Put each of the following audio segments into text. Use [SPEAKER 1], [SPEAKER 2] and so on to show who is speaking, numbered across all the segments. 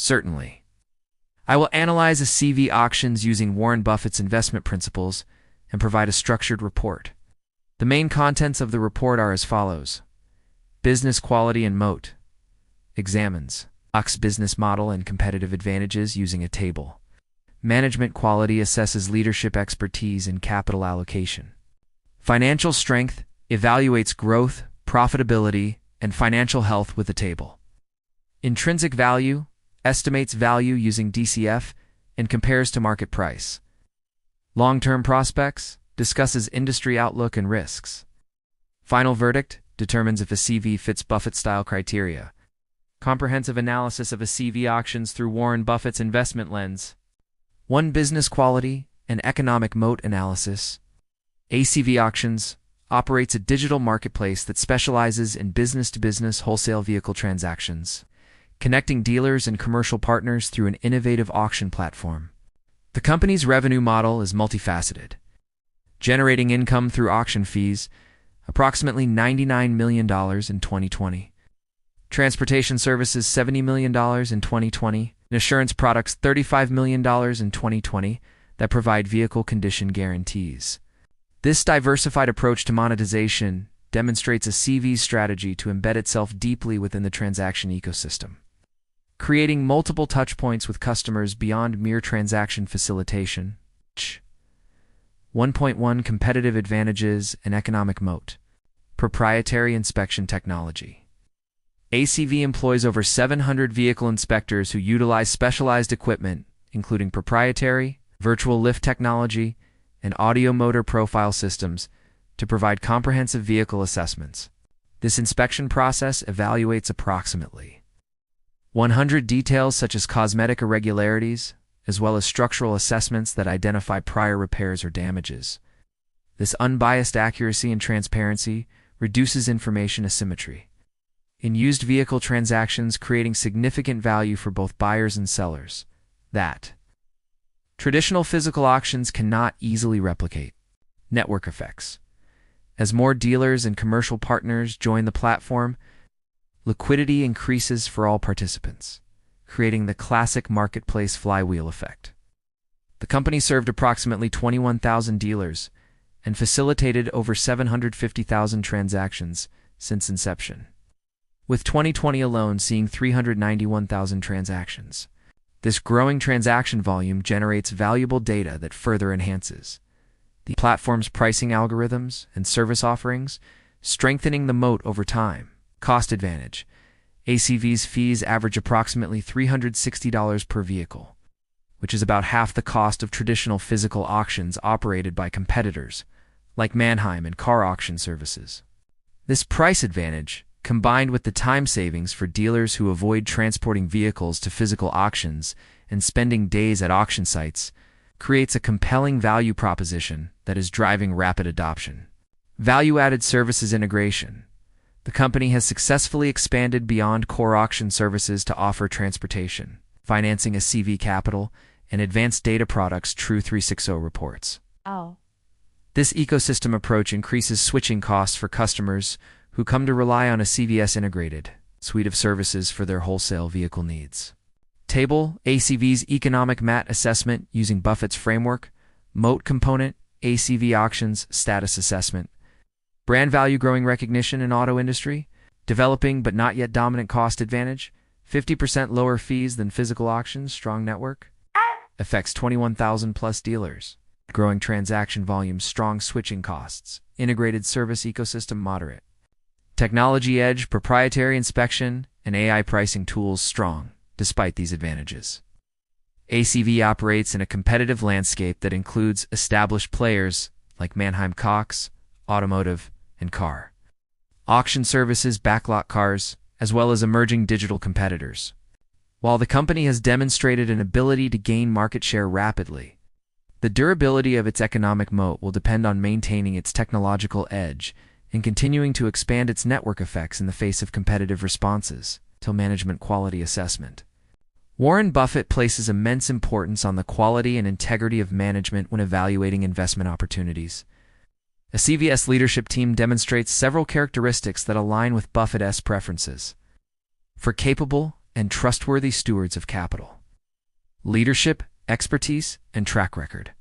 [SPEAKER 1] Certainly. I will analyze ACV auctions using Warren Buffett's investment principles and provide a structured report. The main contents of the report are as follows. Business quality and moat. Examines stock's business model and competitive advantages using a table. Management quality assesses leadership expertise and capital allocation. Financial strength evaluates growth, profitability, and financial health with a table. Intrinsic value estimates value using DCF and compares to market price. Long-term prospects discusses industry outlook and risks. Final verdict determines if ACV fits Buffett-style criteria. Comprehensive analysis of ACV auctions through Warren Buffett's investment lens. 1. Business quality and economic moat analysis. ACV Auctions operates a digital marketplace that specializes in business-to-business wholesale vehicle transactions, connecting dealers and commercial partners through an innovative auction platform. The company's revenue model is multifaceted, generating income through auction fees, approximately $99 million in 2020. Transportation services $70 million in 2020, and assurance products $35 million in 2020 that provide vehicle condition guarantees. This diversified approach to monetization demonstrates ACV's strategy to embed itself deeply within the transaction ecosystem, creating multiple touchpoints with customers beyond mere transaction facilitation. 1.1 Competitive advantages and economic moat. Proprietary inspection technology. ACV employs over 700 vehicle inspectors who utilize specialized equipment, including proprietary, virtual lift technology, and audio motor profile systems, to provide comprehensive vehicle assessments. This inspection process evaluates approximately 100 details such as cosmetic irregularities, as well as structural assessments that identify prior repairs or damages. This unbiased accuracy and transparency reduces information asymmetry in used vehicle transactions, creating significant value for both buyers and sellers that traditional physical auctions cannot easily replicate. Network effects. As more dealers and commercial partners join the platform, liquidity increases for all participants, creating the classic marketplace flywheel effect. The company served approximately 21,000 dealers and facilitated over 750,000 transactions since inception, with 2020 alone seeing 391,000 transactions. This growing transaction volume generates valuable data that further enhances the platform's pricing algorithms and service offerings, strengthening the moat over time. Cost advantage. ACV's fees average approximately $360 per vehicle, which is about half the cost of traditional physical auctions operated by competitors like Manheim and car auction services. This price advantage, combined with the time savings for dealers who avoid transporting vehicles to physical auctions and spending days at auction sites, creates a compelling value proposition that is driving rapid adoption. Value-added services integration. The company has successfully expanded beyond core auction services to offer transportation, financing ACV capital, and advanced data products. True 360 reports. This ecosystem approach increases switching costs for customers who come to rely on a CVS integrated suite of services for their wholesale vehicle needs. Table. ACV's economic MAT assessment using Buffett's framework. Moat component. ACV auctions status assessment. Brand value growing recognition in auto industry. Developing but not yet dominant cost advantage. 50% lower fees than physical auctions. Strong network. Affects 21,000 plus dealers. Growing transaction volumes. Strong switching costs. Integrated service ecosystem. Moderate. Technology edge, proprietary inspection, and AI pricing tools. Strong, despite these advantages. ACV operates in a competitive landscape that includes established players like Manheim Cox, Automotive, and Car auction services, backlot cars, as well as emerging digital competitors. While the company has demonstrated an ability to gain market share rapidly, the durability of its economic moat will depend on maintaining its technological edge and continuing to expand its network effects in the face of competitive responses till management quality assessment. Warren Buffett places immense importance on the quality and integrity of management when evaluating investment opportunities. A CVS leadership team demonstrates several characteristics that align with Buffett's preferences. For capable and trustworthy stewards of capital. Leadership, expertise, and track record.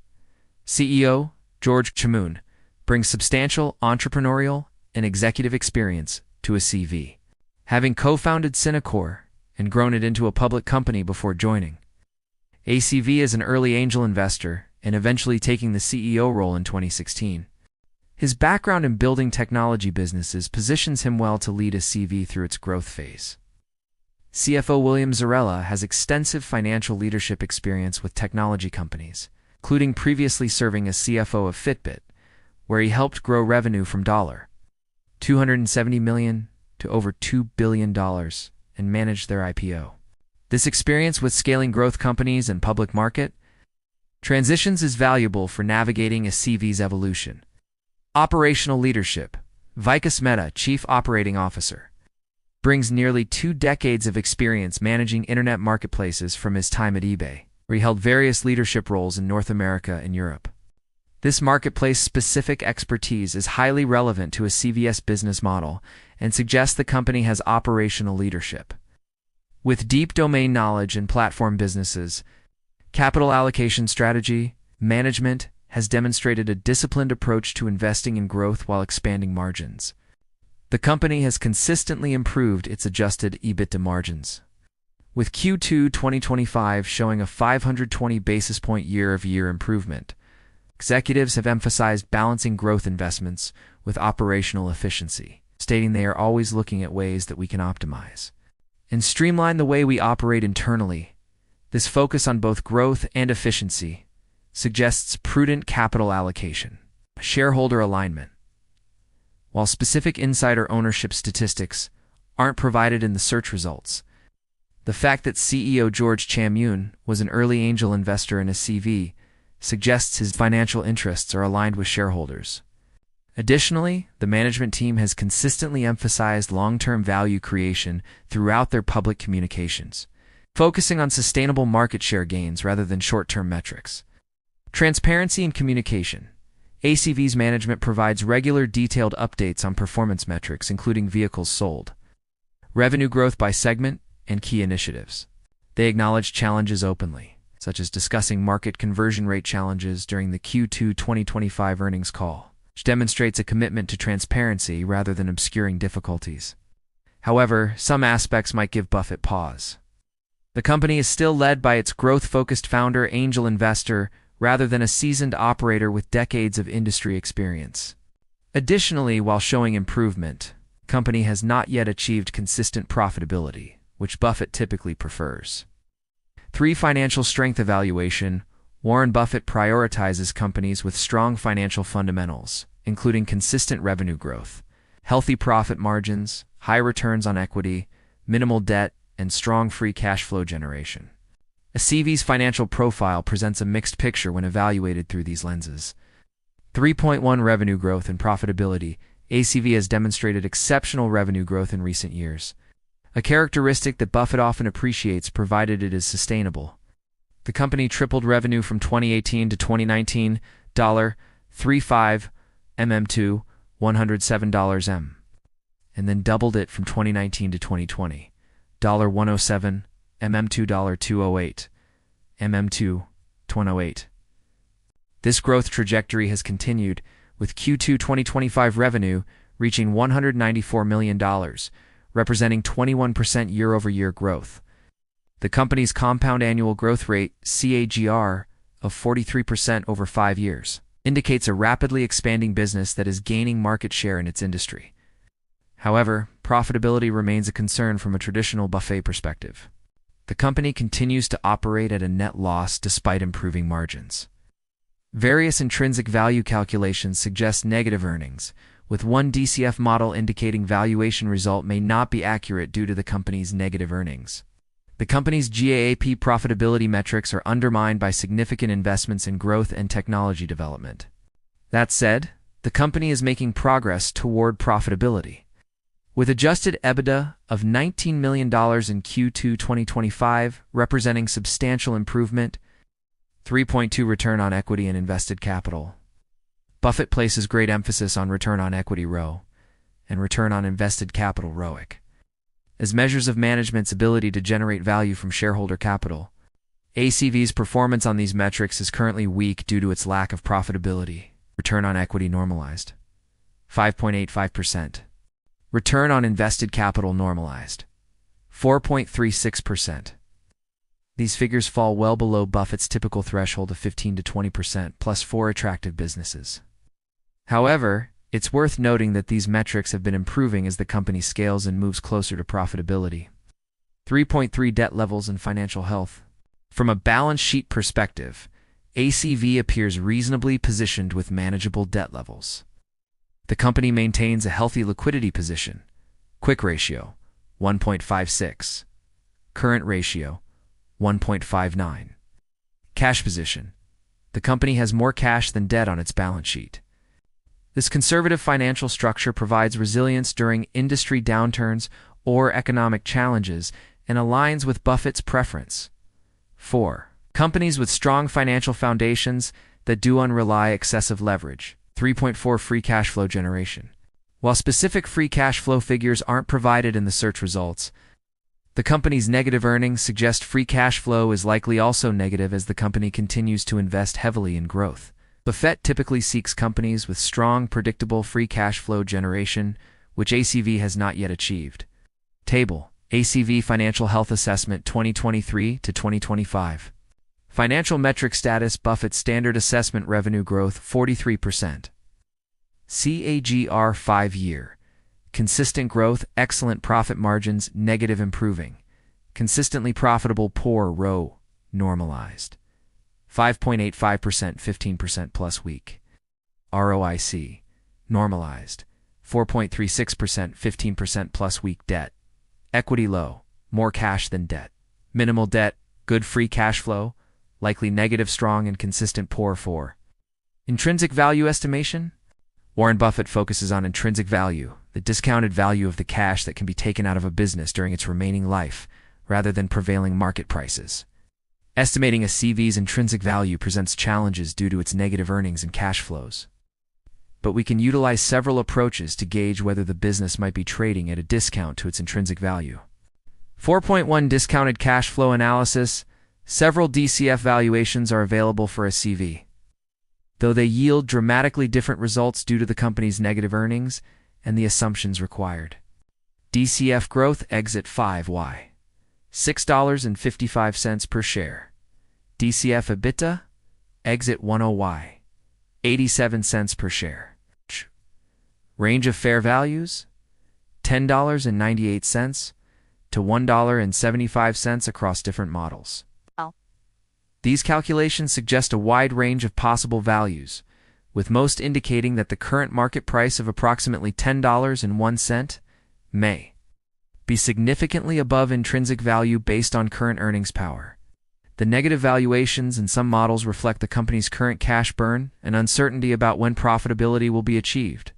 [SPEAKER 1] CEO George Chamoun brings substantial entrepreneurial and executive experience to ACV, having co-founded Synacor and grown it into a public company before joining. ACV is an early angel investor and eventually taking the CEO role in 2016. His background in building technology businesses positions him well to lead ACV through its growth phase. CFO William Zarella has extensive financial leadership experience with technology companies, including previously serving as CFO of Fitbit, where he helped grow revenue from $270 million to over $2 billion and managed their IPO. This experience with scaling growth companies and public market transitions is valuable for navigating ACV's evolution. Operational leadership. Vikas Mehta, Chief Operating Officer, brings nearly 2 decades of experience managing internet marketplaces from his time at eBay, where he held various leadership roles in North America and Europe. This marketplace-specific expertise is highly relevant to a CVS business model and suggests the company has operational leadership. With deep domain knowledge in platform businesses, capital allocation strategy, management has demonstrated a disciplined approach to investing in growth while expanding margins. The company has consistently improved its adjusted EBITDA margins, with Q2 2025 showing a 520 basis point year-over-year improvement. Executives have emphasized balancing growth investments with operational efficiency, stating they are always looking at ways that we can optimize and streamline the way we operate internally. This focus on both growth and efficiency suggests prudent capital allocation. Shareholder alignment. While specific insider ownership statistics aren't provided in the search results, the fact that CEO George Chamoun was an early angel investor in ACV suggests his financial interests are aligned with shareholders. Additionally, the management team has consistently emphasized long-term value creation throughout their public communications, focusing on sustainable market share gains rather than short-term metrics. Transparency and communication. ACV's management provides regular detailed updates on performance metrics, including vehicles sold, revenue growth by segment, and key initiatives. They acknowledge challenges openly, such as discussing market conversion rate challenges during the Q2 2025 earnings call, which demonstrates a commitment to transparency rather than obscuring difficulties. However, some aspects might give Buffett pause. The company is still led by its growth-focused founder, angel investor, rather than a seasoned operator with decades of industry experience. Additionally, while showing improvement, the company has not yet achieved consistent profitability, which Buffett typically prefers. 3. Financial strength evaluation. Warren Buffett prioritizes companies with strong financial fundamentals, including consistent revenue growth, healthy profit margins, high returns on equity, minimal debt, and strong free cash flow generation. ACV's financial profile presents a mixed picture when evaluated through these lenses. 3.1 Revenue growth and profitability. ACV has demonstrated exceptional revenue growth in recent years, a characteristic that Buffett often appreciates provided it is sustainable. The company tripled revenue from 2018 to 2019, $35 mm to $107 m, and then doubled it from 2019 to 2020, $107 mm to $208 mm to $208. This growth trajectory has continued, with Q2 2025 revenue reaching $194 million, representing 21% year-over-year growth. The company's compound annual growth rate, CAGR, of 43% over 5 years, indicates a rapidly expanding business that is gaining market share in its industry. However, profitability remains a concern from a traditional Buffett perspective. The company continues to operate at a net loss despite improving margins. Various intrinsic value calculations suggest negative earnings, with one DCF model indicating valuation result may not be accurate due to the company's negative earnings. The company's GAAP profitability metrics are undermined by significant investments in growth and technology development. That said, the company is making progress toward profitability, with adjusted EBITDA of $19 million in Q2 2025, representing substantial improvement. 3.2 Return on equity and invested capital. Buffett places great emphasis on return on equity ROE and return on invested capital ROIC. as measures of management's ability to generate value from shareholder capital. ACV's performance on these metrics is currently weak due to its lack of profitability. Return on equity normalized, 5.85%. Return on invested capital normalized, 4.36%. These figures fall well below Buffett's typical threshold of 15 to 20% plus for attractive businesses. However, it's worth noting that these metrics have been improving as the company scales and moves closer to profitability. 3.3 Debt levels and financial health. From a balance sheet perspective, ACV appears reasonably positioned with manageable debt levels. The company maintains a healthy liquidity position. Quick ratio, 1.56. Current ratio, 1.59. Cash position. The company has more cash than debt on its balance sheet. This conservative financial structure provides resilience during industry downturns or economic challenges and aligns with Buffett's preference. 4. Companies with strong financial foundations that do not rely excessive leverage. 3.4 Free cash flow generation. While specific free cash flow figures aren't provided in the search results, the company's negative earnings suggest free cash flow is likely also negative as the company continues to invest heavily in growth. Buffett typically seeks companies with strong, predictable free cash flow generation, which ACV has not yet achieved. Table: ACV Financial Health Assessment 2023 to 2025. Financial metric status: Buffett Standard Assessment Revenue Growth 43%. CAGR 5-year. Consistent growth, excellent profit margins, negative improving. Consistently profitable, poor, row, normalized. 5.85%, 15% plus weak. ROIC, normalized. 4.36%, 15% plus weak. Debt. Equity low, more cash than debt. Minimal debt, good free cash flow, likely negative, strong and consistent, poor. 4. Intrinsic value estimation. Warren Buffett focuses on intrinsic value, the discounted value of the cash that can be taken out of a business during its remaining life, rather than prevailing market prices. Estimating ACV's intrinsic value presents challenges due to its negative earnings and cash flows. But we can utilize several approaches to gauge whether the business might be trading at a discount to its intrinsic value. 4.1 Discounted cash flow analysis. Several DCF valuations are available for ACV, though they yield dramatically different results due to the company's negative earnings and the assumptions required. DCF growth: exit 5Y, $6.55 per share. DCF EBITDA, exit 10Y, 87 cents per share. Range of fair values: $10.98 to $1.75 across different models. These calculations suggest a wide range of possible values, with most indicating that the current market price of approximately $10.01 may be significantly above intrinsic value based on current earnings power. The negative valuations in some models reflect the company's current cash burn and uncertainty about when profitability will be achieved.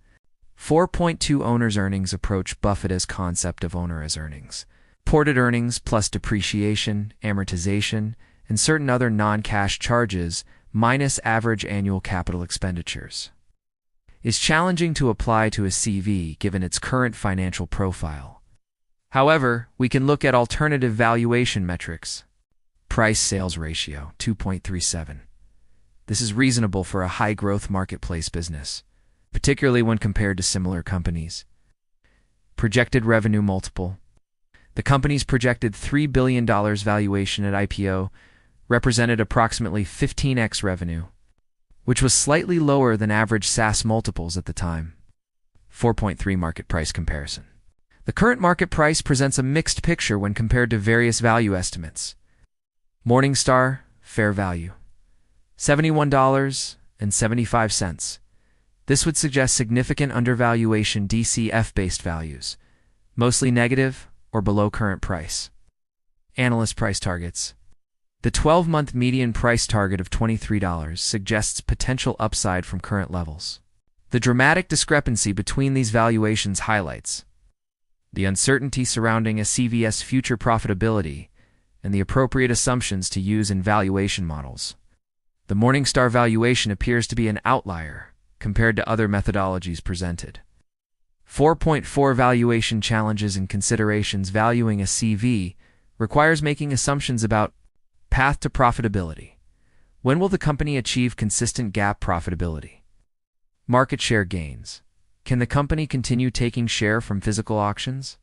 [SPEAKER 1] 4.2 Owner's earnings approach. Buffett's concept of owner as earnings. Reported earnings plus depreciation, amortization, and certain other non-cash charges minus average annual capital expenditures is challenging to apply to ACV given its current financial profile. However, we can look at alternative valuation metrics. Price-sales ratio, 2.37. This is reasonable for a high-growth marketplace business, particularly when compared to similar companies. Projected revenue multiple. The company's projected $3 billion valuation at IPO represented approximately 15x revenue, which was slightly lower than average SaaS multiples at the time. 4.3 Market price comparison. The current market price presents a mixed picture when compared to various value estimates. Morningstar, fair value, $71.75. This would suggest significant undervaluation. DCF-based values, mostly negative or below current price. Analyst price targets. The 12-month median price target of $23 suggests potential upside from current levels. The dramatic discrepancy between these valuations highlights the uncertainty surrounding ACV's future profitability and the appropriate assumptions to use in valuation models. The Morningstar valuation appears to be an outlier compared to other methodologies presented. 4.4 Valuation challenges and considerations. Valuing a CV requires making assumptions about path to profitability. When will the company achieve consistent GAAP profitability? Market share gains. Can the company continue taking share from physical auctions?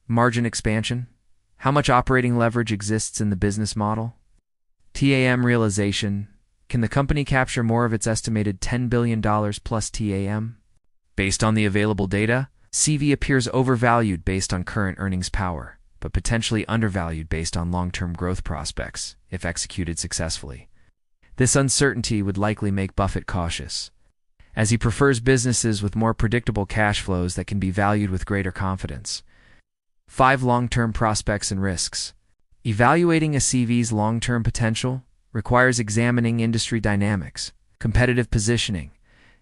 [SPEAKER 1] Margin expansion. How much operating leverage exists in the business model? TAM realization. Can the company capture more of its estimated $10 billion plus TAM? Based on the available data, CV appears overvalued based on current earnings power, but potentially undervalued based on long-term growth prospects, if executed successfully. This uncertainty would likely make Buffett cautious, as he prefers businesses with more predictable cash flows that can be valued with greater confidence. 5 Long-term prospects and risks. Evaluating a CV's long-term potential requires examining industry dynamics, competitive positioning,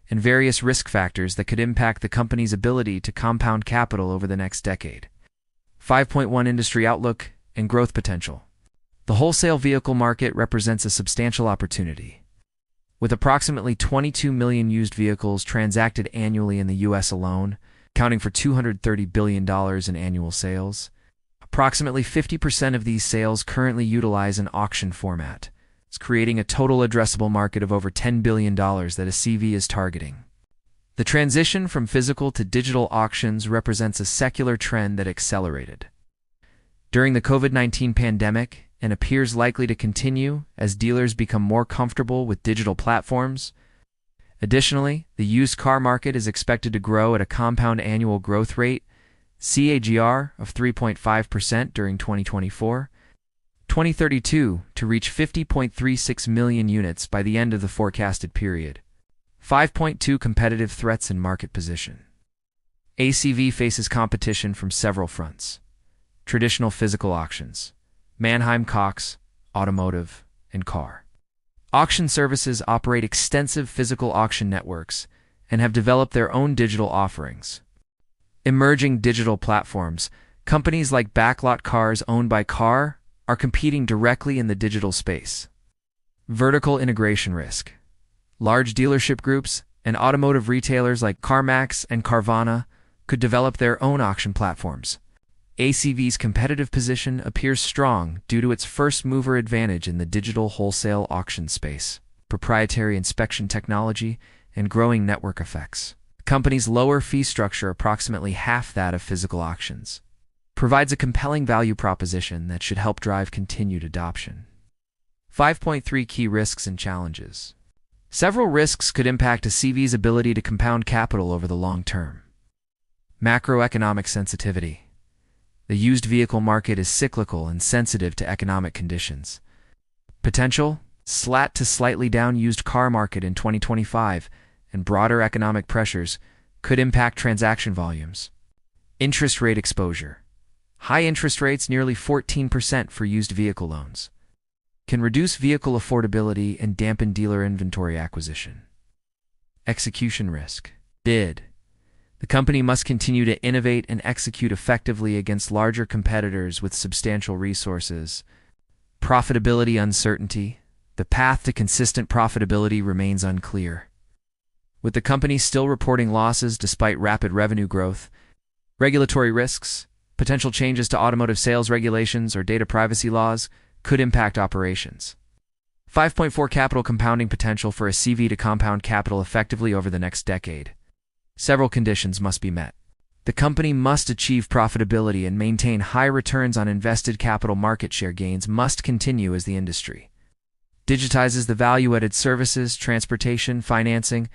[SPEAKER 1] and various risk factors that could impact the company's ability to compound capital over the next decade. 5.1 Industry outlook and growth potential. The wholesale vehicle market represents a substantial opportunity. With approximately 22 million used vehicles transacted annually in the U.S. alone, accounting for $230 billion in annual sales, approximately 50% of these sales currently utilize an auction format, creating a total addressable market of over $10 billion that a CV is targeting. The transition from physical to digital auctions represents a secular trend that accelerated during the COVID-19 pandemic and appears likely to continue as dealers become more comfortable with digital platforms. Additionally, the used car market is expected to grow at a compound annual growth rate, CAGR, of 3.5% during 2024-2032 to reach 50.36 million units by the end of the forecasted period. 5.2 Competitive threats and market position. ACV faces competition from several fronts. Traditional physical auctions. Manheim Cox, automotive, and car. Auction services operate extensive physical auction networks and have developed their own digital offerings. Emerging digital platforms, companies like Backlot Cars owned by Car, are competing directly in the digital space. Vertical integration risk. Large dealership groups and automotive retailers like CarMax and Carvana could develop their own auction platforms. ACV's competitive position appears strong due to its first-mover advantage in the digital wholesale auction space, proprietary inspection technology, and growing network effects. The company's lower fee structure, approximately half that of physical auctions, provides a compelling value proposition that should help drive continued adoption. 5.3 Key risks and challenges. Several risks could impact a CV's ability to compound capital over the long term. Macroeconomic sensitivity. The used vehicle market is cyclical and sensitive to economic conditions. Potential: flat to slightly down used car market in 2025 and broader economic pressures could impact transaction volumes. Interest rate exposure. High interest rates, nearly 14% for used vehicle loans, can reduce vehicle affordability and dampen dealer inventory acquisition. Execution risk. Bid. The company must continue to innovate and execute effectively against larger competitors with substantial resources. Profitability uncertainty. The path to consistent profitability remains unclear, with the company still reporting losses despite rapid revenue growth. Regulatory risks. Potential changes to automotive sales regulations or data privacy laws could impact operations. 5.4 Capital compounding potential for a CV to compound capital effectively over the next decade. Several conditions must be met. The company must achieve profitability and maintain high returns on invested capital. Market share gains must continue as the industry digitizes the value-added services, transportation, financing.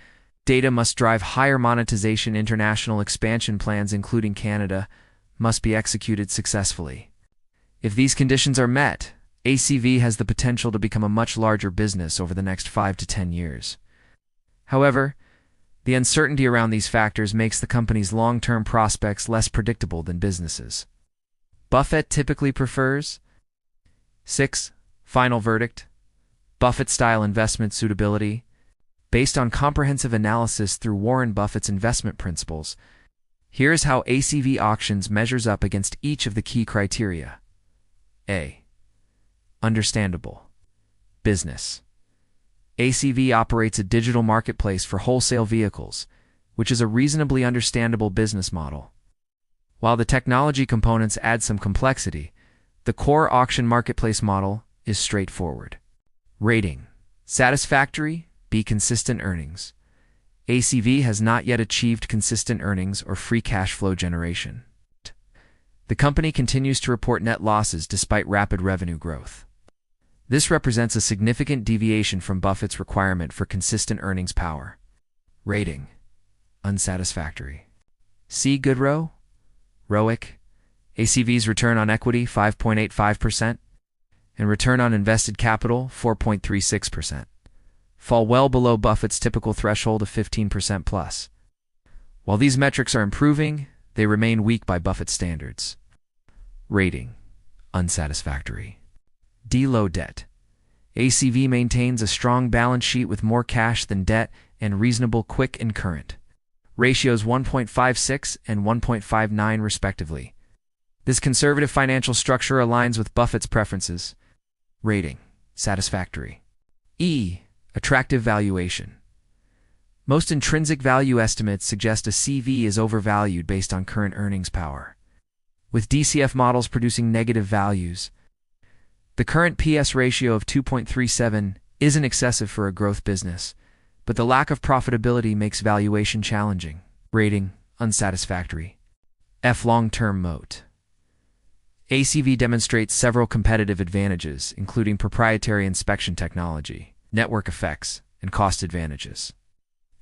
[SPEAKER 1] Data must drive higher monetization. International expansion plans, including Canada, must be executed successfully. If these conditions are met, ACV has the potential to become a much larger business over the next 5 to 10 years. However, the uncertainty around these factors makes the company's long-term prospects less predictable than businesses Buffett typically prefers. 6. Final verdict. Buffett-style investment suitability. Based on comprehensive analysis through Warren Buffett's investment principles, here is how ACV Auctions measures up against each of the key criteria. A. Understandable. Business. ACV operates a digital marketplace for wholesale vehicles, which is a reasonably understandable business model. While the technology components add some complexity, the core auction marketplace model is straightforward. Rating: satisfactory, B. Consistent earnings. ACV has not yet achieved consistent earnings or free cash flow generation. The company continues to report net losses despite rapid revenue growth. This represents a significant deviation from Buffett's requirement for consistent earnings power. Rating: unsatisfactory. C. Good ROIC. ACV's return on equity 5.85% and return on invested capital 4.36% fall well below Buffett's typical threshold of 15% plus. While these metrics are improving, they remain weak by Buffett standards. Rating: unsatisfactory. D. Low debt. ACV maintains a strong balance sheet with more cash than debt and reasonable quick and current ratios 1.56 and 1.59 respectively. This conservative financial structure aligns with Buffett's preferences. Rating: satisfactory. E. Attractive valuation. Most intrinsic value estimates suggest ACV is overvalued based on current earnings power, with DCF models producing negative values. The current PS ratio of 2.37 isn't excessive for a growth business, but the lack of profitability makes valuation challenging. Rating: unsatisfactory. F. Long-term moat. ACV demonstrates several competitive advantages, including proprietary inspection technology, network effects, and cost advantages.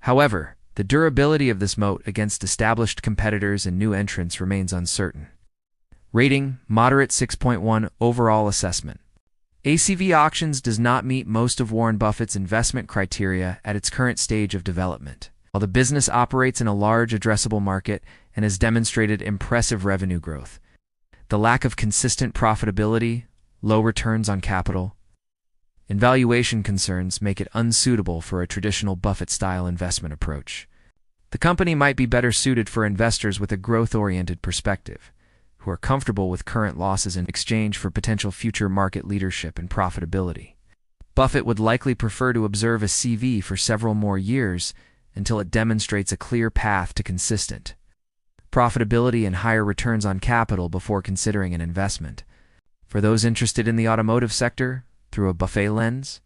[SPEAKER 1] However, the durability of this moat against established competitors and new entrants remains uncertain. Rating: moderate 6.1 overall assessment. ACV Auctions does not meet most of Warren Buffett's investment criteria at its current stage of development. While the business operates in a large addressable market and has demonstrated impressive revenue growth, the lack of consistent profitability, low returns on capital, and valuation concerns make it unsuitable for a traditional Buffett-style investment approach. The company might be better suited for investors with a growth-oriented perspective, who are comfortable with current losses in exchange for potential future market leadership and profitability. Buffett would likely prefer to observe a CV for several more years until it demonstrates a clear path to consistent profitability and higher returns on capital before considering an investment. For those interested in the automotive sector, through a Buffett lens,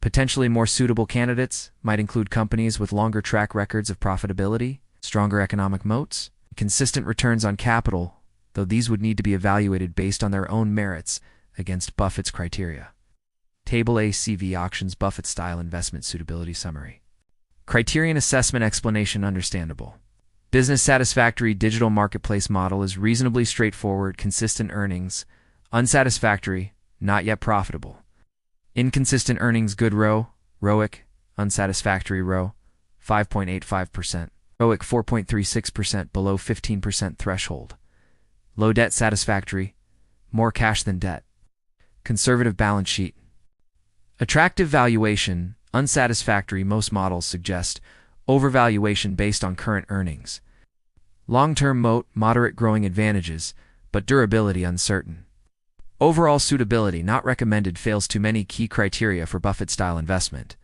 [SPEAKER 1] potentially more suitable candidates might include companies with longer track records of profitability, stronger economic moats, consistent returns on capital, though these would need to be evaluated based on their own merits against Buffett's criteria. Table: ACV Auctions Buffett-Style Investment Suitability Summary. Criterion Assessment Explanation understandable. Business satisfactory digital marketplace model is reasonably straightforward, consistent earnings, unsatisfactory, not yet profitable. Inconsistent earnings: good ROIC, unsatisfactory 5.85%, ROIC 4.36% below 15% threshold. Low debt: satisfactory, more cash than debt. Conservative balance sheet. Attractive valuation: unsatisfactory. Most models suggest overvaluation based on current earnings. Long-term moat: moderate growing advantages, but durability uncertain. Overall suitability: not recommended. Fails too many key criteria for Buffett-style investment.